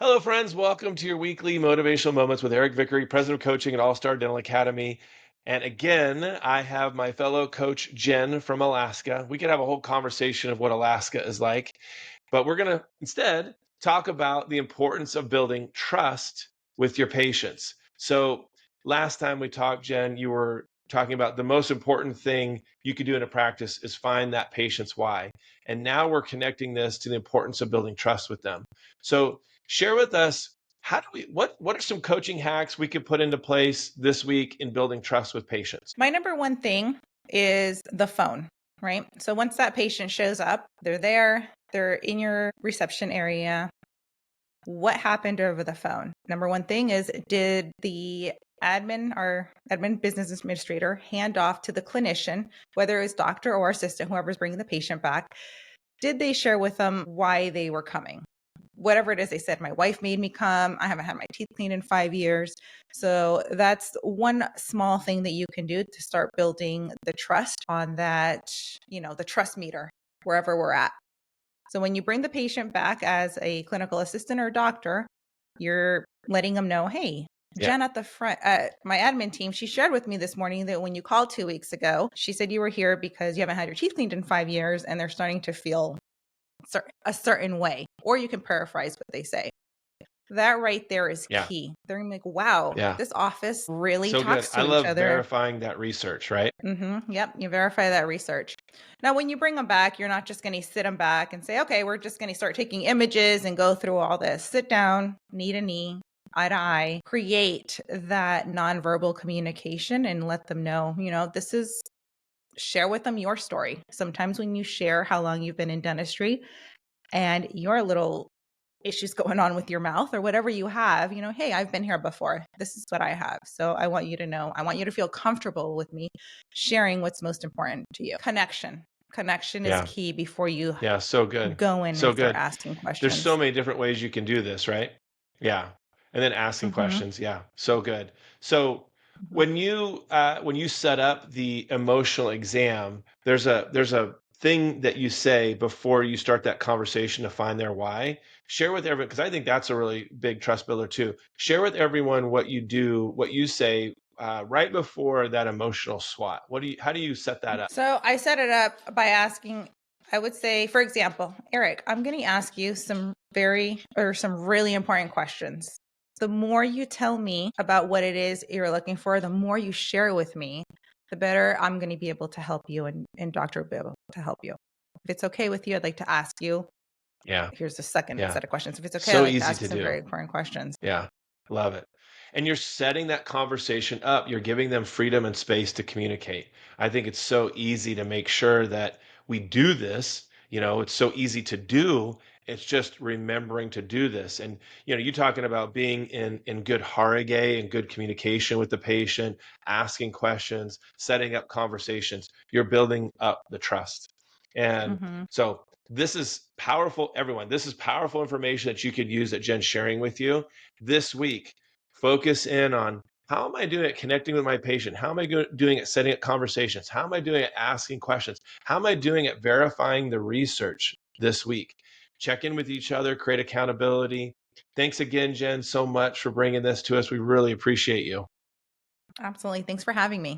Hello, friends. Welcome to your weekly motivational moments with Eric Vickery, president of coaching at All Star Dental Academy. And again, I have my fellow coach, Jenn from Alaska. We could have a whole conversation of what Alaska is like, but we're going to instead talk about the importance of building trust with your patients. So, last time we talked, Jenn, you were talking about the most important thing you could do in a practice is find that patient's why. And now we're connecting this to the importance of building trust with them. So, share with us what are some coaching hacks we could put into place this week in building trust with patients? My number one thing is the phone, right? So once that patient shows up, they're there, they're in your reception area. What happened over the phone? Number one thing is, did the admin or admin business administrator hand off to the clinician, whether it's doctor or assistant, whoever's bringing the patient back? Did they share with them why they were coming? Whatever it is, they said, my wife made me come. I haven't had my teeth cleaned in 5 years. So that's one small thing that you can do to start building the trust on that, the trust meter, wherever we're at. So when you bring the patient back as a clinical assistant or doctor, you're letting them know, hey, Yeah. Jen at the front, my admin team, she shared with me this morning that when you called 2 weeks ago, she said you were here because you haven't had your teeth cleaned in 5 years and they're starting to feel a certain way. Or you can paraphrase what they say. That right there is Yeah. key. They're gonna be like, wow, Yeah. this office really So good. talks I to each love other. verifying that research, right? Yep, you verify that research. Now, when you bring them back, you're not just going to sit them back and say, okay, we're just going to start taking images and go through all this. Sit down, knee to knee, eye to eye, create that nonverbal communication and let them know, this is share with them your story. Sometimes when you share how long you've been in dentistry and your little issues going on with your mouth or whatever you have, hey, I've been here before. This is what I have. So I want you to know, I want you to feel comfortable with me sharing what's most important to you. Connection is Yeah. key before you Yeah. So good. go in So and start good. asking There's so questions. many different ways you can do this, right? Yeah. And then asking hmm questions. Yeah. So good. So hmm when you set up the emotional exam, there's a thing that you say before you start that conversation to find their why. Share with everyone, because I think that's a really big trust builder too. Share with everyone what you do, what you say right before that emotional SWOT. How do you set that up? So I set it up by asking, I would say, for example, Eric, I'm going to ask you some really important questions. The more you tell me about what it is you're looking for, the more you share with me, the better I'm going to be able to help you and doctor will be able to help you. If it's okay with you, I'd like to ask you, Yeah. here's the second Yeah. set of questions. If it's okay, I'd So like to easy ask you to some very do. important questions. Yeah, love it. And you're setting that conversation up. You're giving them freedom and space to communicate. I think it's so easy to make sure that we do this. It's so easy to do. It's just remembering to do this. And you talking about being in good harage and good communication with the patient, asking questions, setting up conversations. You're building up the trust. And hmm so this is powerful, everyone. This is powerful information that you could use that Jen's sharing with you this week. Focus in on, how am I doing at connecting with my patient? How am I doing at setting up conversations? How am I doing at asking questions? How am I doing at verifying the research this week? Check in with each other, create accountability. Thanks again, Jenn, so much for bringing this to us. We really appreciate you. Absolutely. Thanks for having me.